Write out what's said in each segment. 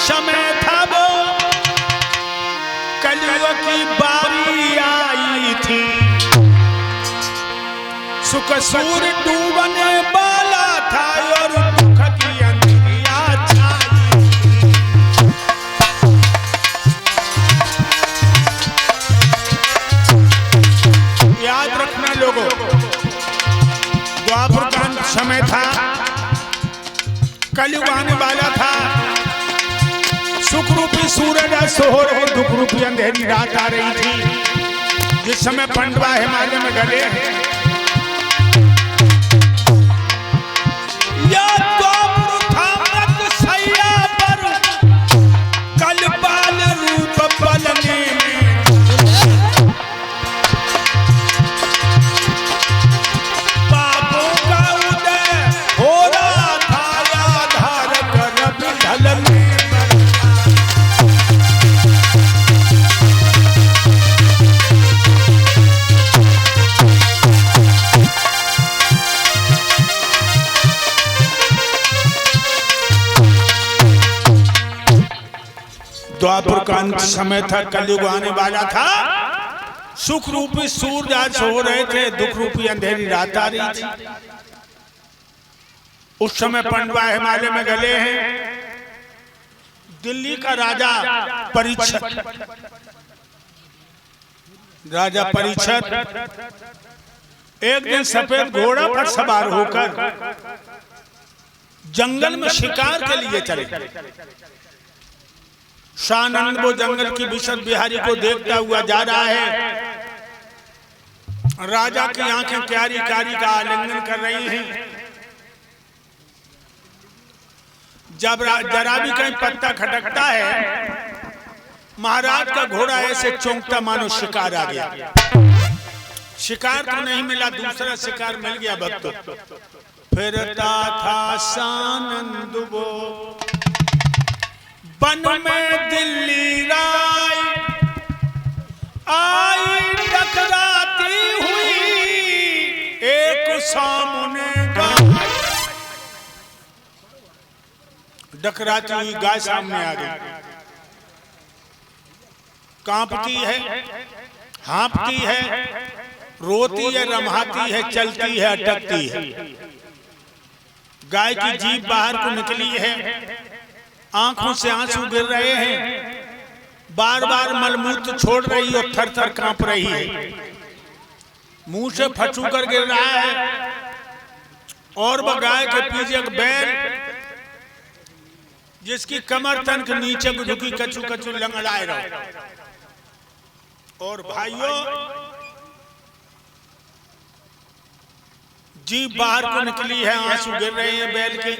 समय था वो कलयुग की बारी आई थी, सुख सूर डूबने वाला था और दुख की अंधिया छाई। याद रखना लोगों, द्वापर का समय था, कलयुग आने वाला था, सुख रूपी सूरज सो रहे, दुख रूपी अंधेरी रात आ रही थी। जिस समय पंडवा हिमालय में गले हैं, या द्वापर था मृत सैया पर, कल बाल रूप बलने में पापों का उदय हो रहा था, आधार कर ढलने। द्वापर का अंत समय था, कलयुग आने वाला था, सुख रूपी सूरज आज हो रहे थे, दुख रूपी अंधेरी रात आ रही थी। उस समय पंडवा हिमालय में गले हैं, दिल्ली का राजा परीक्षित, राजा परीक्षित एक दिन सफेद घोड़ा पर सवार होकर जंगल में शिकार के लिए चले। शानंद वो जंगल की विशद बिहारी को देखता हुआ जा रहा है। राजा की आंखें क्यारी कारी का आलिंगन कर रही हैं। जब जरा भी कहीं पत्ता खटकता है, महाराज का घोड़ा ऐसे चौंकता मानो शिकार आ गया। शिकार तो नहीं मिला, दूसरा शिकार मिल गया। भक्त फिरता था शानंद वो वन में दिल्ली राय, आई टकराती हुई एक सामने गाय। टकराती हुई गाय सामने आ गई, कांपती है, हाँपती है, रोती है, रम्हाती है, चलती है, अटकती है। गाय की जीभ बाहर को निकली है, आंखों से आंसू गिर रहे हैं, बार बार मलमूत्र छोड़ रही और थर थर कांप रही है, मुंह से फचू कर गिर रहा है। और वह गाय के पीछे एक बैल, जिसकी कमर तन के नीचे को झुकी कचू कचू लंगड़ाए रहो। और भाइयों, जीभ बाहर को निकली है, आंसू गिर रहे हैं बैल के,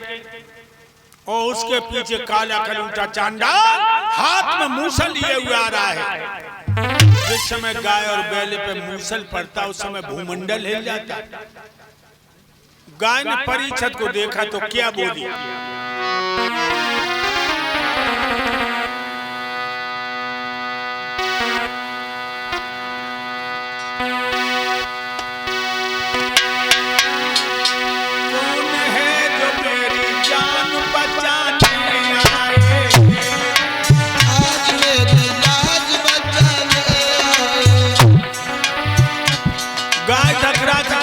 और उसके पीछे काला कलूटा चांडाल हाथ में मूसल लिए हुए आ रहा है। जिस समय गाय और बैल पे मूसल पड़ता, उस समय भूमंडल हिल जाता। गाय ने परीक्षित को देखा तो क्या बोली?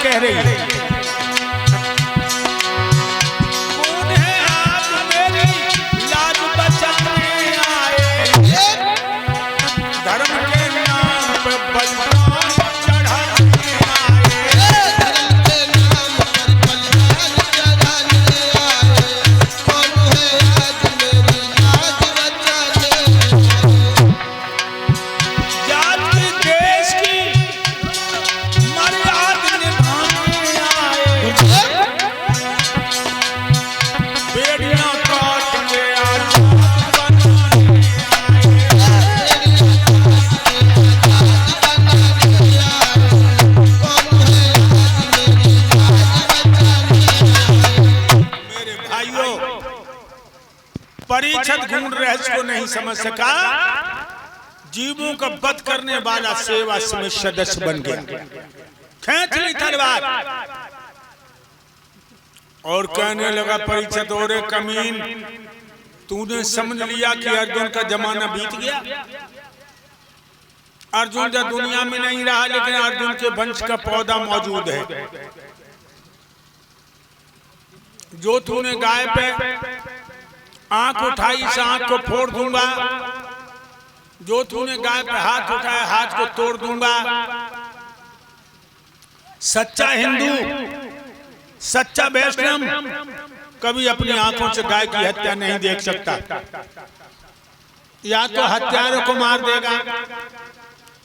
कह रही है, कौन है आप मेरी लाज बचाने आए, धर्म के नाम पे बलिदान चढ़ाने आए, धर्म के नाम पर बलिदान चढ़ाने आए, कौन है आज मेरी लाज बचाने आए। जात की देश की परीक्षित गूढ़ रहस्य को नहीं समझ सका, जीवों का वध करने वाला सेवा समिति सदस्य बन गया। खींच ली तलवार और कहने लगा, परीक्षित और कमीन, तूने समझ लिया कि अर्जुन का जमाना बीत गया। अर्जुन तो दुनिया में नहीं रहा, लेकिन अर्जुन के वंश का पौधा मौजूद है। जो तूने गाय पे आंख उठाई, इस आंख को फोड़ दूंगा। जो तूने गाय पे हाथ उठाया, हाथ को तोड़ दूंगा। सच्चा हिंदू, सच्चा वैष्णव कभी अपनी आंखों से गाय की हत्या नहीं देख सकता। या तो हत्यारे को मार देगा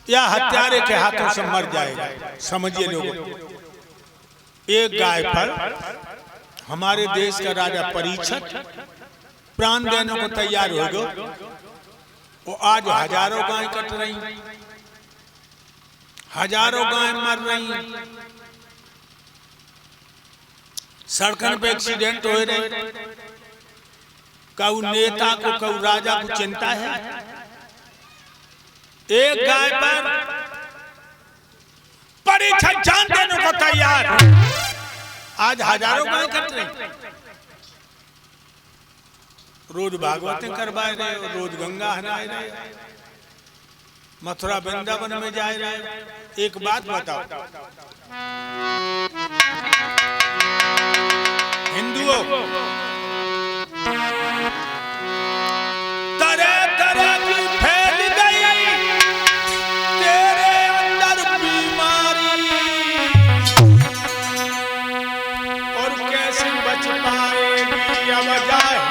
या हत्यारे के हाथों से मर जाएगा। समझिए लोगों, एक गाय पर हमारे देश का राजा परीक्षित प्राण देने को तैयार हो गए। वो आज हजारों गाय कट रही, हजारों गाय मर रही, सड़कों पे एक्सीडेंट हो रहे। कऊ नेता को, कऊ राजा को चिंता है? एक गाय पर परीक्षित जान देने को तैयार, आज हजारों गाय कट रही। रोज भागवतें करवा रहे, रोज गंगा नहाए रहे, मथुरा वृंदावन में जा रहे। एक बात बताओ हिंदुओं, तरह तरह की फैल गई तेरे अंदर बीमारी, और कैसे बच पाएगी अब जाए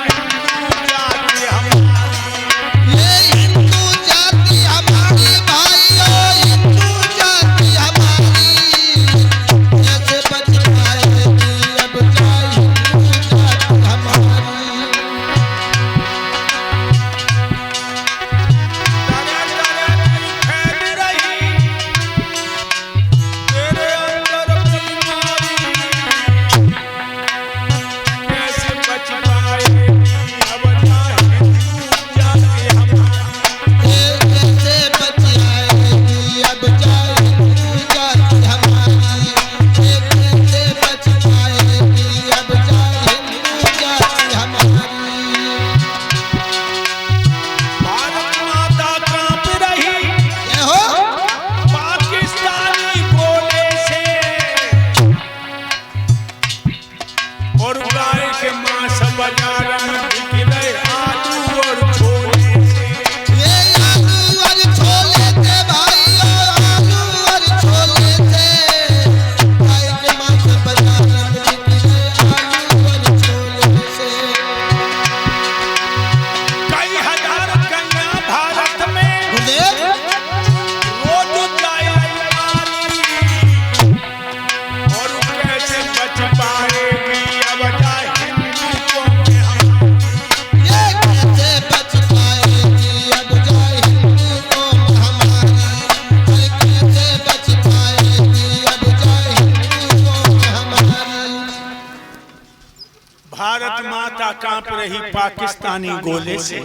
कांप रही पाकिस्तानी गोले से,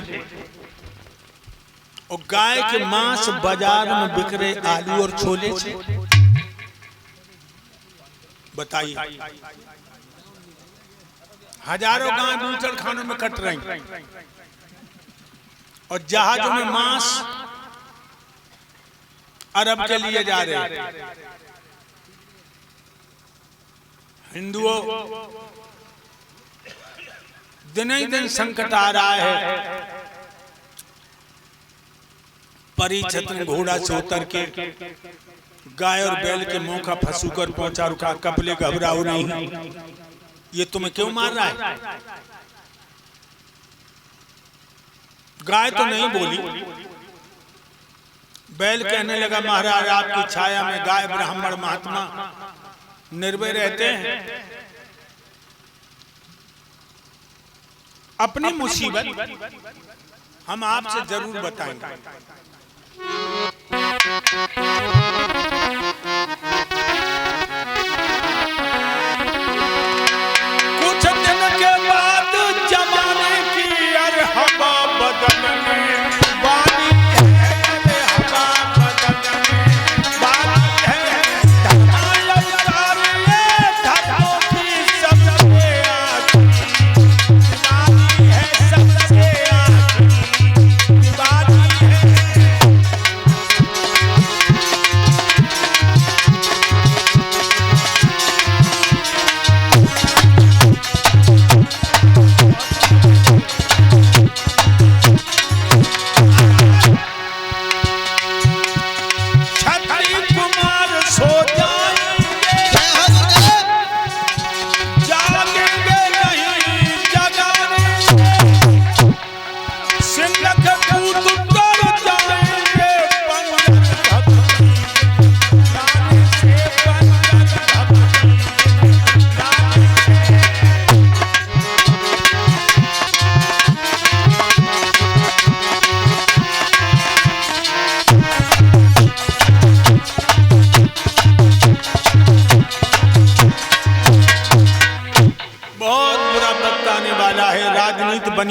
और गाय के मांस बाजार में बिक रहे आलू और छोले से। बताइए, हजारों गाय बूचड़ खानों में कट रही, और जहाजों में मांस अरब के लिए जा रहे। हिंदुओं, दिन ही दिन संकट आ रहा है। परीक्षित ने घोड़ा से उतर के गाय और बैल के मुंह का फंसू कर पहुंचा, रुका, कपले घबराओ नहीं, ये तुम्हें क्यों मार रहा है? गाय तो नहीं बोली। बैल कहने लगा, महाराज आपकी छाया में गाय ब्राह्मण महात्मा निर्भय रहते हैं। अपनी मुसीबत हम आपसे जरूर बताएंगे। कुछ दिन के बाद जमाने की अरे हवा बदलने वाली है, अरे हवा बदलने वाली है। धर्मों की सबसे आखिरी वाली है, सबसे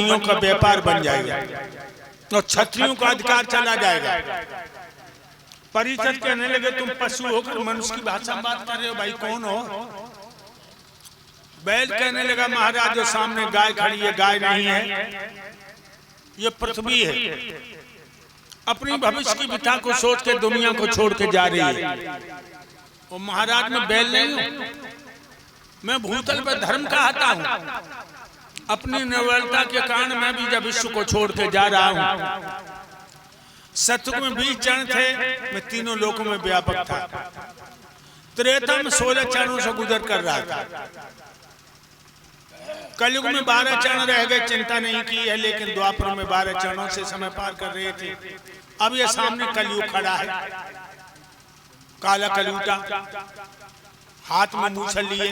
बनियों का व्यापार बन जाएगा और क्षत्रियों का अधिकार चला जाएगा। परिषद कहने लगे तुम पशु होकर मनुष्य की भाषा में बात कर रहे हो, भाई कौन हो? बैल कहने लगा महाराज जो सामने गाय खड़ी है गाय नहीं है, ये पृथ्वी है, अपनी भविष्य की बिथा को सोच के दुनिया को छोड़ के जा रही है। और महाराज मैं बैल नहीं हूं, मैं भूतल पर धर्म का आता हूं, अपनी निर्बलता के कारण मैं भी जब विश्व को छोड़ के जा रहा हूं। सतयुग में 20 चरण थे, मैं तीनों लोकों में व्यापक था। त्रेता में 16 चरणों से गुजर कर रहा था। कलयुग में 12 चरण रह गए, चिंता नहीं की है, लेकिन द्वापर में 12 चरणों से समय पार कर रहे थे। अब ये सामने कलयुग खड़ा है, काला कलयूटा, हाथ में मूछल लिए,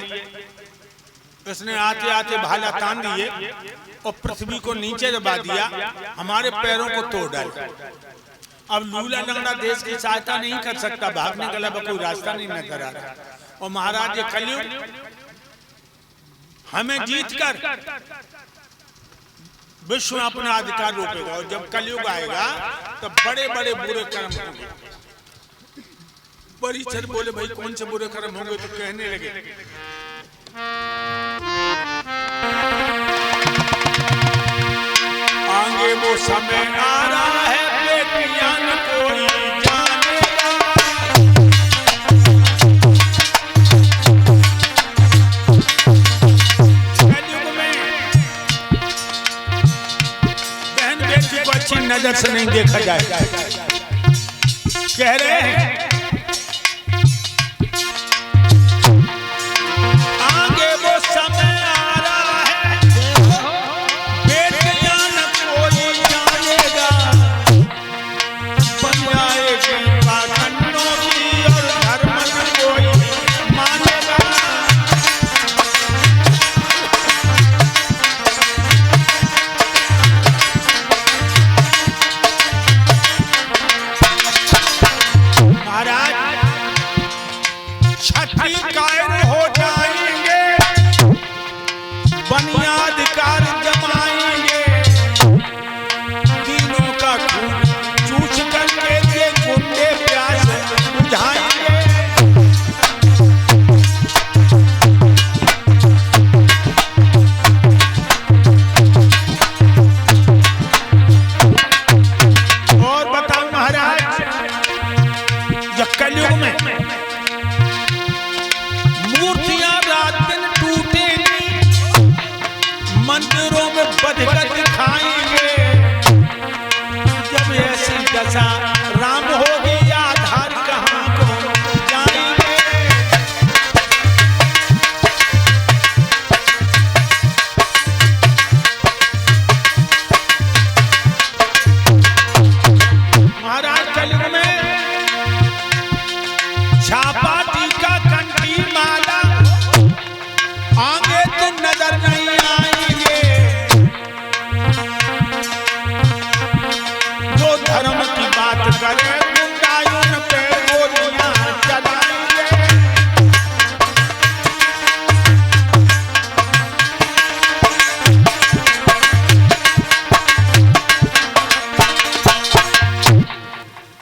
इसने आते आते भाला तान दिए और पृथ्वी को नीचे दबा दिया, हमारे पैरों को तोड़ डाला। अब लूला लंगड़ा देश की सहायता नहीं कर सकता, भागने का अलावा कोई रास्ता नहीं नजर आ रहा। और महाराज ये कलयुग हमें जीतकर विश्व में अपना अधिकार रोकेगा। और जब कलयुग आएगा तो बड़े बड़े बुरे कर्म होंगे। परिषद बोले भाई कौन से बुरे कर्म होंगे? तो कहने लगे आगे वो समय आ रहा है बेटियां न कोई जानेगा। कलयुग में बहन बेटी को अच्छी नजर से नहीं देखा जाए। कह रहे हैं आगे वो समय आ रहा है बेटियां न कोई जानेगा, बन जाएगी पाखंडों की और धर्म न कोई मानेगा। महाराज क्षत्रिय कायर हो जाएंगे, बनियाधिकार जमाएंगे, तीनों का खून चूस करके ये गुंडे प्यास बुझाएंगे। और बताओ महाराज जब कलयुग में मूर्तियां रात दिन टूटेंगी, मंदिरों में बधकर दिखाएंगे। जब ऐसी दशा राम होगी आधार कहां को जाएंगे। महाराज कलयुग में छापा टीका कंठी माला आगे तो नजर नहीं आएंगे। जो धर्म की बात करे गुंडायुन पे गोलियां चलाएंगे।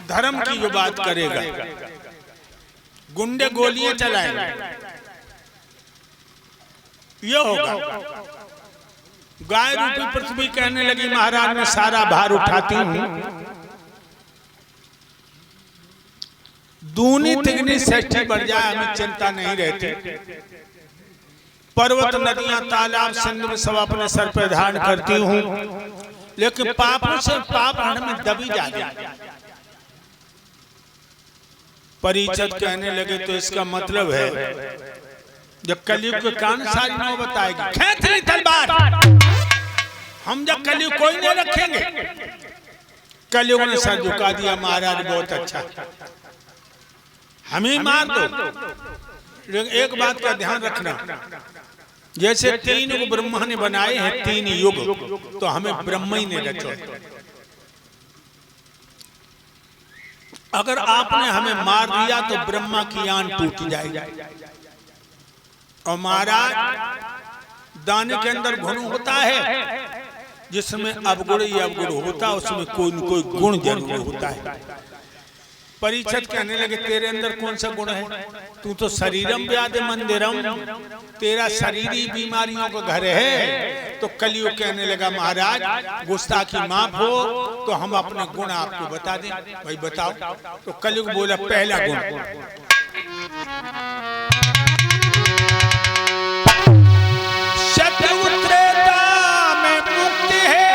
धर्म की जो बात करेगा गुंडे गोलियां चलाएंगे, ये होगा। गाय रूपी पृथ्वी कहने लगी महाराज मैं सारा भार उठाती हूं, दूनी तिगनी षष्ठी बढ़ जाए हमें चिंता नहीं रहती। पर्वत नदियां तालाब सिंधु में सब अपने सर पर धारण करती हूं, लेकिन पापों से पाप हमें दबी जाती। परिषद कहने लगे तो इसका मतलब है जब कलयुग के कान सारी नौ बताएगी खींच ली तलवार, हम जब कलयुग कोई नहीं रखेंगे। कलयुग ने सर झुका दिया, महाराज बहुत अच्छा हम ही मार दो। लेकिन एक बात का ध्यान रखना, जैसे 3 युग ब्रह्मा ने बनाए हैं 3 युग, तो हमें ब्रह्मा ही ने रचो। अगर आपने हमें मार दिया तो ब्रह्मा की आन टूट जाएगी। और महाराज दाने के अंदर घुन होता है, जिसमें अवगुण ही अवगुण होता है, उसमें कोई न कोई गुण जरूर होता है। परीक्षित कहने लगे तेरे अंदर कौन सा गुण है? तू तो शरीरम व्याधि मंदिरम, तेरा शरीर ही बीमारियों का घर है। तो कलियुग कहने लगा महाराज गुस्ताखी माफ हो तो हम अपने गुण आपको बता दें। भाई बताओ। तो कलियुग बोला पहला गुण, सतयुग त्रेता में मुक्ति है,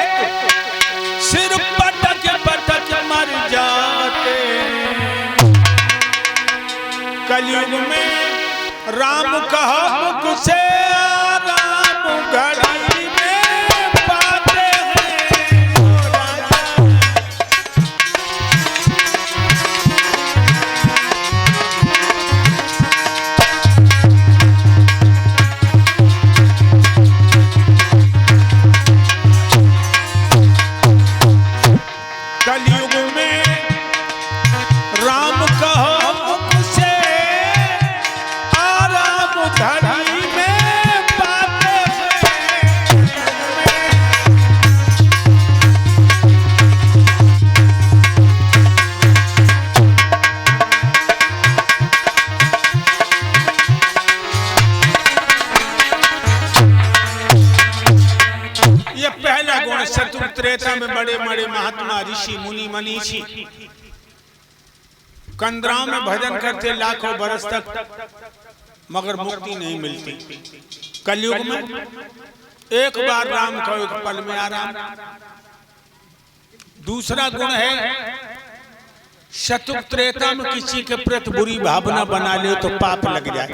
सिर पटक पटक मर जाते। कलयुग में राम कहा मुख से राम घड़ी में पाते हैं। कलयुग में राम कहा धड़ी में पाते हैं। ये पहला गुण सतयुग त्रेता में बड़े बड़े महात्मा ऋषि मुनि मनीषी कंदराओं में भजन करते लाखों बरस तक, मगर मुक्ति नहीं मिलती। कलयुग में एक बार राम को एक पल में आराम। दूसरा गुण है सतयुग त्रेता में किसी के प्रति बुरी भावना बना ले तो पाप लग जाए,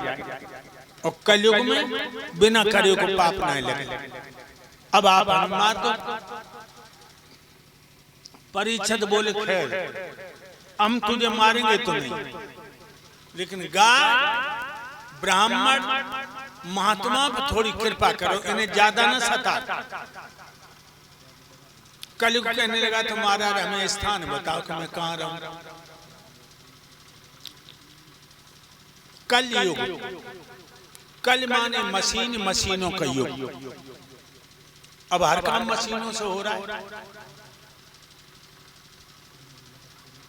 और कलयुग में बिना करे को पाप नहीं लगे। अब आप मार दो। परीक्षित बोले खैर हम तुझे मारेंगे तो नहीं, लेकिन गाय ब्राह्मण महात्मा पर थोड़ी कृपा करो, इन्हें ज्यादा न सता। कलयुग कहने लगा तुम्हारा हमें स्थान बताओ कि मैं कहाँ रहूं। कल युग, कल माने मशीन, मशीनों का युग। अब हर काम मशीनों से हो रहा है,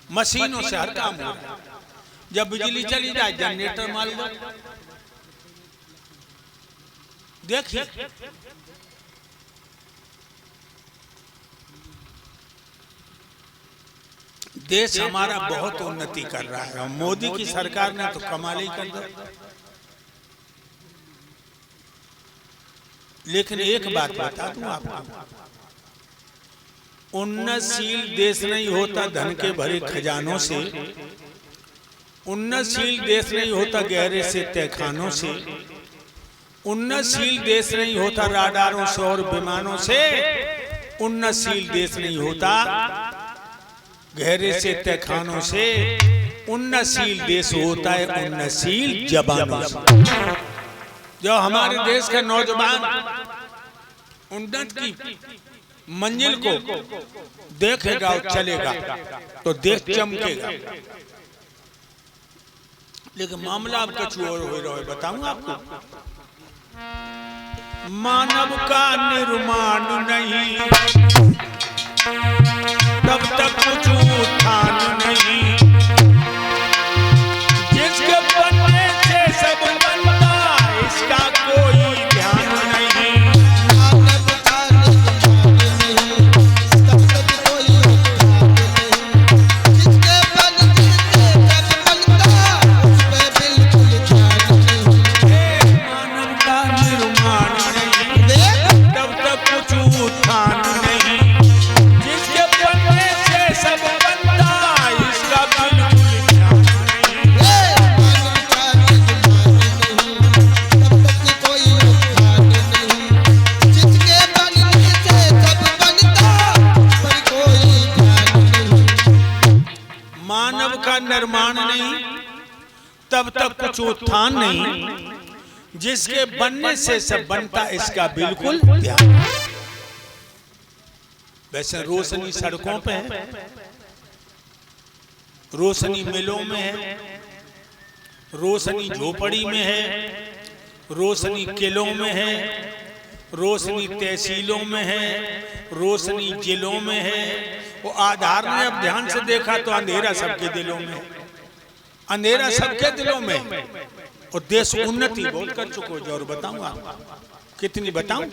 मशीनों से हर काम हो रहा है। जब बिजली चली जाए जनरेटर मार दो। देखिए देश हमारा बहुत उन्नति कर रहा है, मोदी की सरकार ने तो कमाल ही कर दिया। लेकिन एक बात बता दूं आपको, उन्नतशील देश नहीं होता धन के भरे खजानों से, उन्नतशील देश नहीं होता गहरे से तहखानों से, उन्नतशील देश नहीं होता राडारों से और विमानों से, उन्नतशील देश नहीं होता गहरे से तहखानों से, उन्नतशील देश होता है उन्नतशील जवानों से। जो हमारे देश का नौजवान उन्नत की मंजिल को देखेगा और चलेगा तो देश चमकेगा। लेकिन मामला अब कुछ और हो रहा है, बताऊंगा आपको। मानव का निर्माण नहीं तब तक कुछ उत्थान नहीं, जिसके बनने से सब बनता इसका कोई ध्यान नहीं। मानव का निर्माण नहीं तब तक कोई उत्थान नहीं, जिसके बनने से सब बनता उस पे बिल्कुल ध्यान नहीं। मानव का निर्माण नहीं तब तक कुछ उत्थान नहीं, जिसके बनने से सब बनता इसका बिल्कुल ध्यान नहीं। मानव का निर्माण नहीं तब तक कोई उत्थान नहीं, जिसके बनने से सब बनता उस पर कोई ध्यान नहीं। मानव का निर्माण नहीं तब तक कुछ उत्थान नहीं, जिसके बनने से सब बनता इसका बिल्कुल ध्यान। वैसे रोशनी सड़कों पे है, रोशनी मिलों में है, रोशनी झोपड़ी में है, रोशनी किलों में है, रोशनी तहसीलों में है, रोशनी जिलों में है। वो आधार ने अब ध्यान से देखा तो अंधेरा सबके दिलों में, अंधेरा सबके दिलों में। और देश उन्नति बहुत कर चुको जो, और बताऊंगा कितनी बताऊं।